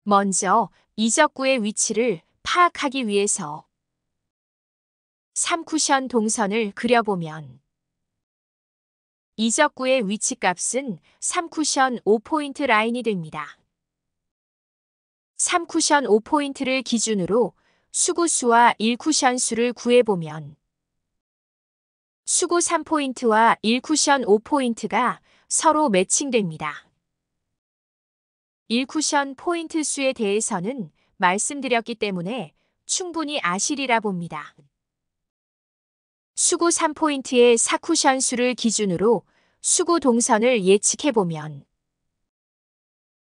먼저 이적구의 위치를 파악하기 위해서 3쿠션 동선을 그려보면 이적구의 위치값은 3쿠션 5포인트 라인이 됩니다. 3쿠션 5포인트를 기준으로 수구수와 1쿠션 수를 구해보면 수구 3포인트와 1쿠션 5포인트가 서로 매칭됩니다. 1쿠션 포인트 수에 대해서는 말씀드렸기 때문에 충분히 아시리라 봅니다. 수구 3포인트의 4쿠션 수를 기준으로 수구 동선을 예측해보면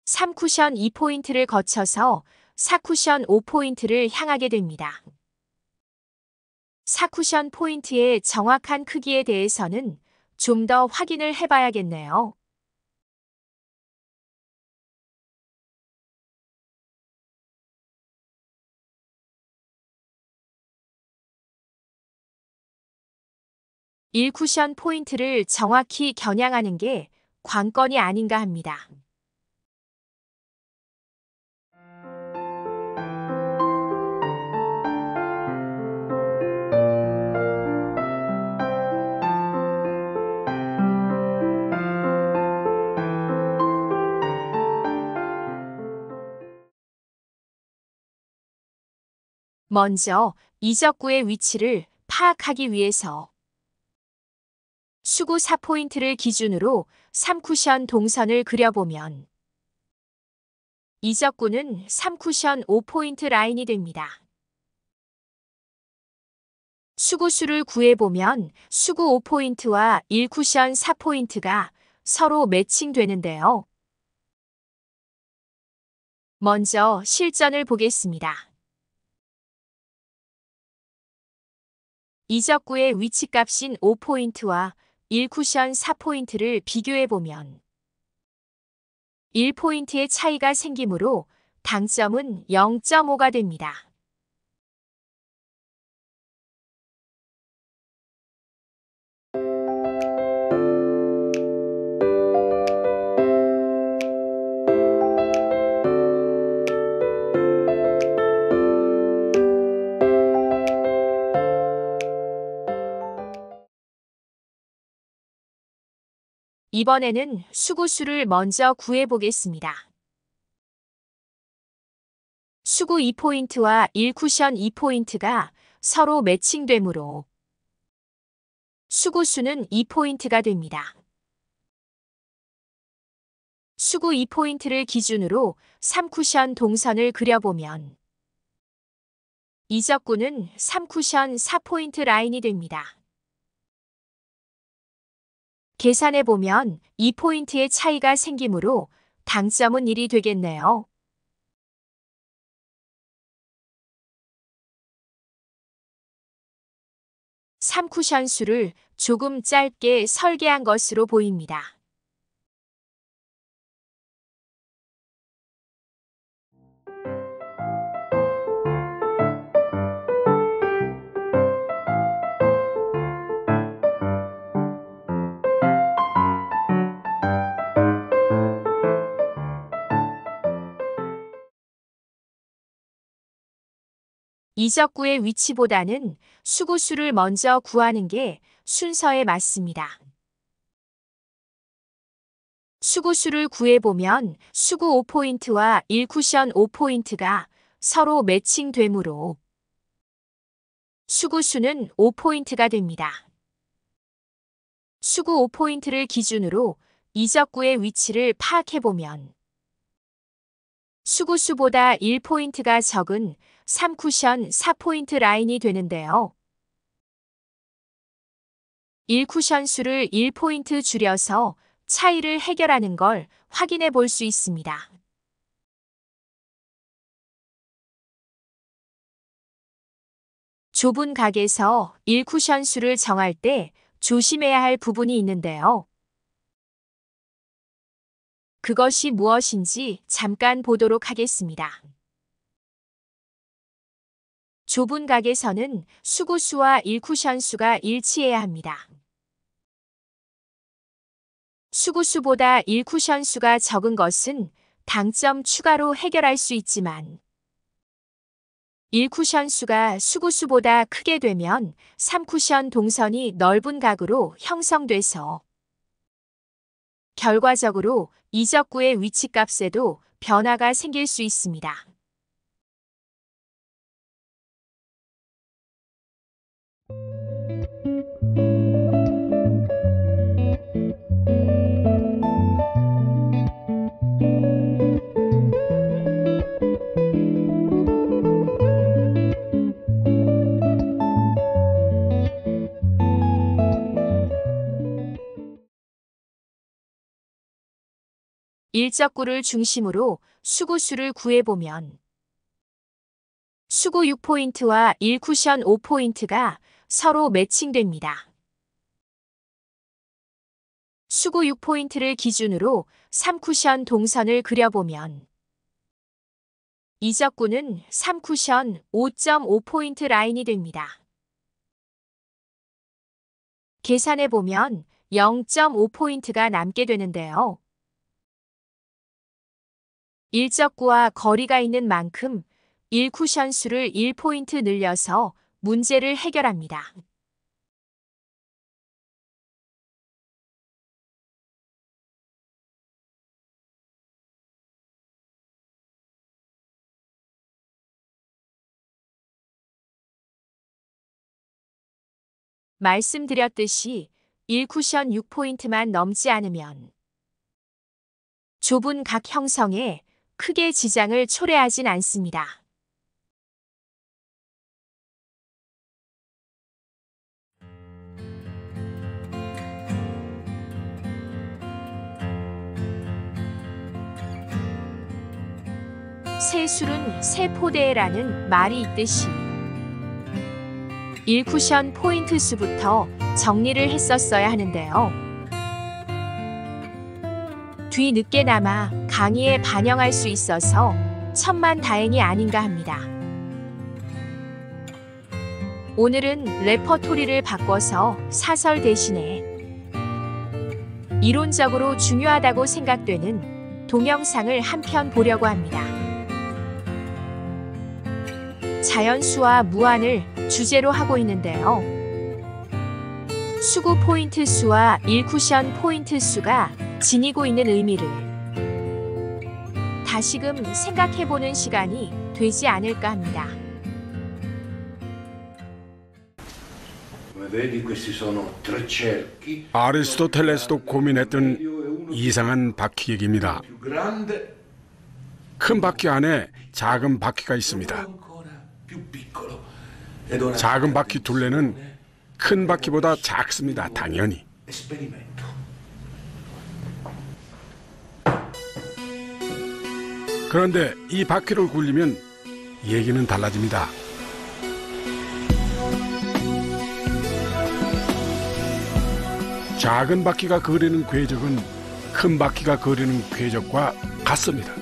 3쿠션 2포인트를 거쳐서 4쿠션 5포인트를 향하게 됩니다. 4쿠션 포인트의 정확한 크기에 대해서는 좀 더 확인을 해봐야겠네요. (1쿠션) 포인트를 정확히 겨냥하는 게 관건이 아닌가 합니다. 먼저 이적구의 위치를 파악하기 위해서 수구 4포인트를 기준으로 3쿠션 동선을 그려보면 이적구는 3쿠션 5포인트 라인이 됩니다. 수구수를 구해보면 수구 5포인트와 1쿠션 4포인트가 서로 매칭되는데요. 먼저 실전을 보겠습니다. 이적구의 위치값인 5포인트와 1쿠션 4포인트를 비교해보면 1포인트의 차이가 생기므로 당점은 0.5가 됩니다. 이번에는 수구수를 먼저 구해보겠습니다. 수구 2포인트와 1쿠션 2포인트가 서로 매칭되므로 수구수는 2포인트가 됩니다. 수구 2포인트를 기준으로 3쿠션 동선을 그려보면 이적구는 3쿠션 4포인트 라인이 됩니다. 계산해보면 2포인트의 차이가 생기므로 당점은 1이 되겠네요. 3쿠션 수를 조금 짧게 설계한 것으로 보입니다. 이적구의 위치보다는 수구수를 먼저 구하는 게 순서에 맞습니다. 수구수를 구해보면 수구 5포인트와 1쿠션 5포인트가 서로 매칭되므로 수구수는 5포인트가 됩니다. 수구 5포인트를 기준으로 이적구의 위치를 파악해보면 수구수보다 1포인트가 적은 3쿠션 4포인트 라인이 되는데요. 1쿠션 수를 1포인트 줄여서 차이를 해결하는 걸 확인해 볼 수 있습니다. 좁은 각에서 1쿠션 수를 정할 때 조심해야 할 부분이 있는데요. 그것이 무엇인지 잠깐 보도록 하겠습니다. 좁은 각에서는 수구수와 1쿠션 수가 일치해야 합니다. 수구수보다 1쿠션 수가 적은 것은 당점 추가로 해결할 수 있지만 1쿠션 수가 수구수보다 크게 되면 3쿠션 동선이 넓은 각으로 형성돼서 결과적으로 이적구의 위치값에도 변화가 생길 수 있습니다. 일적구를 중심으로 수구수를 구해보면 수구 6포인트와 1쿠션 5포인트가 서로 매칭됩니다. 수구 6포인트를 기준으로 3쿠션 동선을 그려보면 이적구는 3쿠션 5.5포인트 라인이 됩니다. 계산해보면 0.5포인트가 남게 되는데요. 일적구와 거리가 있는 만큼 1쿠션 수를 1포인트 늘려서 문제를 해결합니다. 말씀드렸듯이 1쿠션 6포인트만 넘지 않으면 좁은 각 형성에 크게 지장을 초래하진 않습니다. 새 술은 새 포대라는 말이 있듯이 1쿠션 포인트 수부터 정리를 했었어야 하는데요. 뒤늦게나마 강의에 반영할 수 있어서 천만다행이 아닌가 합니다. 오늘은 레퍼토리를 바꿔서 사설 대신에 이론적으로 중요하다고 생각되는 동영상을 한 편 보려고 합니다. 자연수와 무한을 주제로 하고 있는데요. 수구 포인트 수와 1쿠션 포인트 수가 지니고 있는 의미를 다시금 생각해보는 시간이 되지 않을까 합니다. 아리스토텔레스도 고민했던 이상한 바퀴 얘기입니다. 큰 바퀴 안에 작은 바퀴가 있습니다. 작은 바퀴 둘레는 큰 바퀴보다 작습니다. 당연히. 그런데 이 바퀴를 굴리면 얘기는 달라집니다. 작은 바퀴가 그리는 궤적은 큰 바퀴가 그리는 궤적과 같습니다.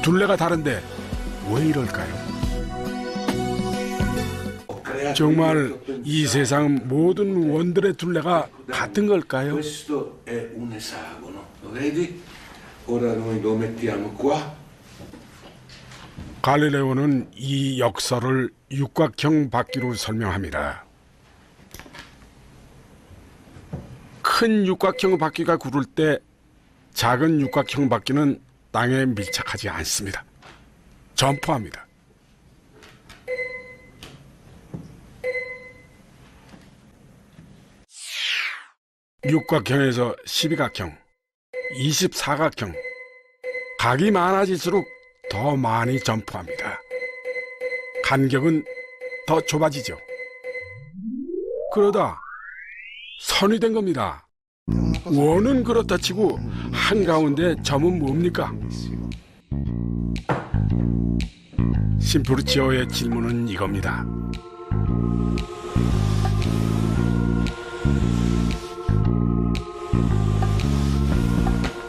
둘레가 다른데 왜 이럴까요? 정말 이 세상 모든 원들의 둘레가 같은 걸까요? Questo è un esagono, lo vedi? Ora noi lo mettiamo qua. 갈릴레오는 이 역설을 육각형 바퀴로 설명합니다. 큰 육각형 바퀴가 구를 때 작은 육각형 바퀴는 땅에 밀착하지 않습니다. 점프합니다. 육각형에서 12각형, 24각형, 각이 많아질수록 더 많이 점프합니다. 간격은 더 좁아지죠. 그러다 선이 된 겁니다. 원은 그렇다 치고 한가운데 점은 뭡니까? 심프루치오의 질문은 이겁니다.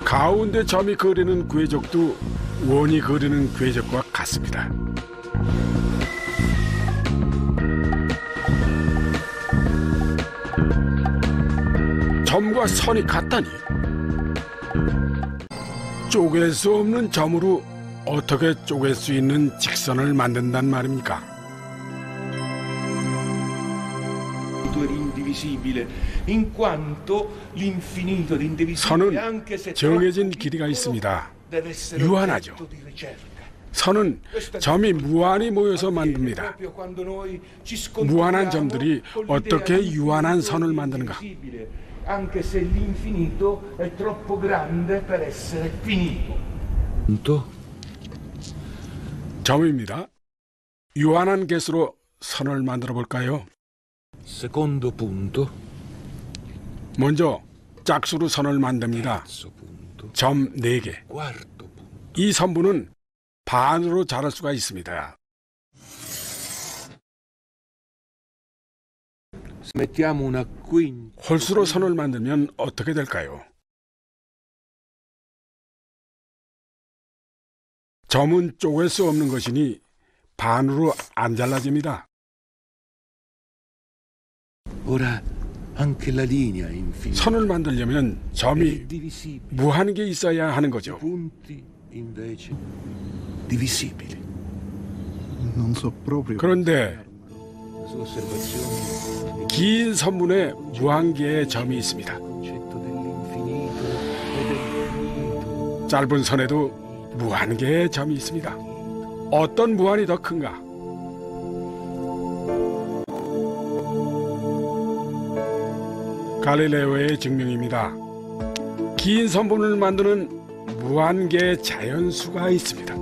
가운데 점이 그리는 궤적도 원이 그리는 궤적과 같습니다. 점과 선이 같다니 쪼갤 수 없는 점으로 어떻게 쪼갤 수 있는 직선을 만든단 말입니까? Era indivisibile, in quanto l'infinito ed indivisibile, anche se 선은 정해진 troppo 길이가 piccolo, 있습니다. deve essere 유한하죠. oggetto di ricerca. 선은 점이 무한히 모여서 만듭니다. Proprio quando noi ci scontriamo 무한한 점들이 con l'idea 어떻게 di 유한한 infinito 선을 e 만드는가? indivisibile, anche se l'infinito è troppo grande per essere finito. 점입니다. 유한한 개수로 선을 만들어 볼까요? Secondo punto, 먼저 짝수로 선을 만듭니다. terzo punto, 점 4개. quarto punto. 이 선분은 반으로 자를 수가 있습니다. Mettiamo una quinta. 홀수로 선을 만들면 어떻게 될까요? 점은 쪼갤 수 없는 것이니 반으로 안 잘라집니다. Ora anche la linea è infinita. 선을 만들려면 È 점이 divisibile. 무한 개 있어야 하는 거죠. Punti invece divisibili. Non so proprio. 그런데 La sua osservazione 긴 선분에 무한 개의 점이 있습니다. il concetto dell'infinito e dell'infinito. 짧은 선에도 무한 개의 점이 있습니다. 어떤 무한이 더 큰가? 갈릴레오의 증명입니다. 긴 선분을 만드는 무한 개의 자연수가 있습니다.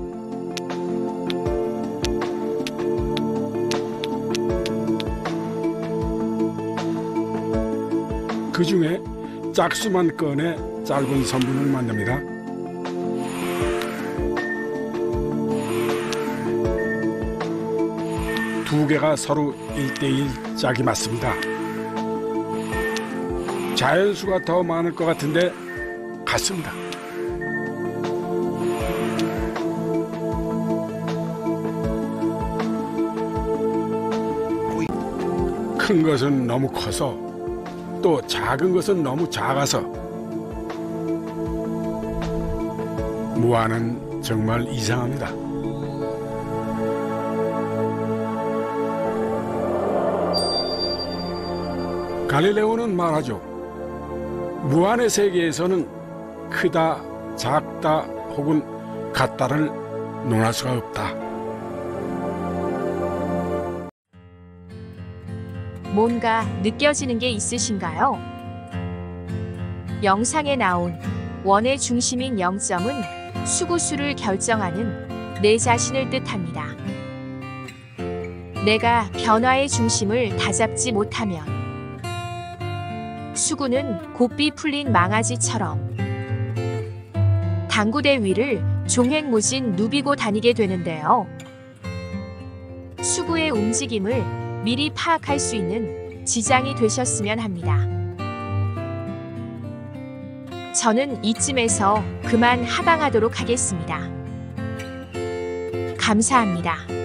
그 중에 짝수만 꺼내 짧은 선분을 만듭니다. 두 개가 서로 1대1 짝이 맞습니다. 자연수가 더 많을 것 같은데 같습니다. 큰 것은 너무 커서 또 작은 것은 너무 작아서 무한은 정말 이상합니다. 갈릴레오는 말하죠. 무한의 세계에서는 크다, 작다 혹은 같다를 논할 수가 없다. 뭔가 느껴지는 게 있으신가요? 영상에 나온 원의 중심인 0점은 수구수를 결정하는 내 자신을 뜻합니다. 내가 변화의 중심을 다잡지 못하면 수구는 곱비 풀린 망아지처럼 당구대 위를 종횡무진 누비고 다니게 되는데요. 수구의 움직임을 미리 파악할 수 있는 지장이 되셨으면 합니다. 저는 이쯤에서 그만 하강하도록 하겠습니다. 감사합니다.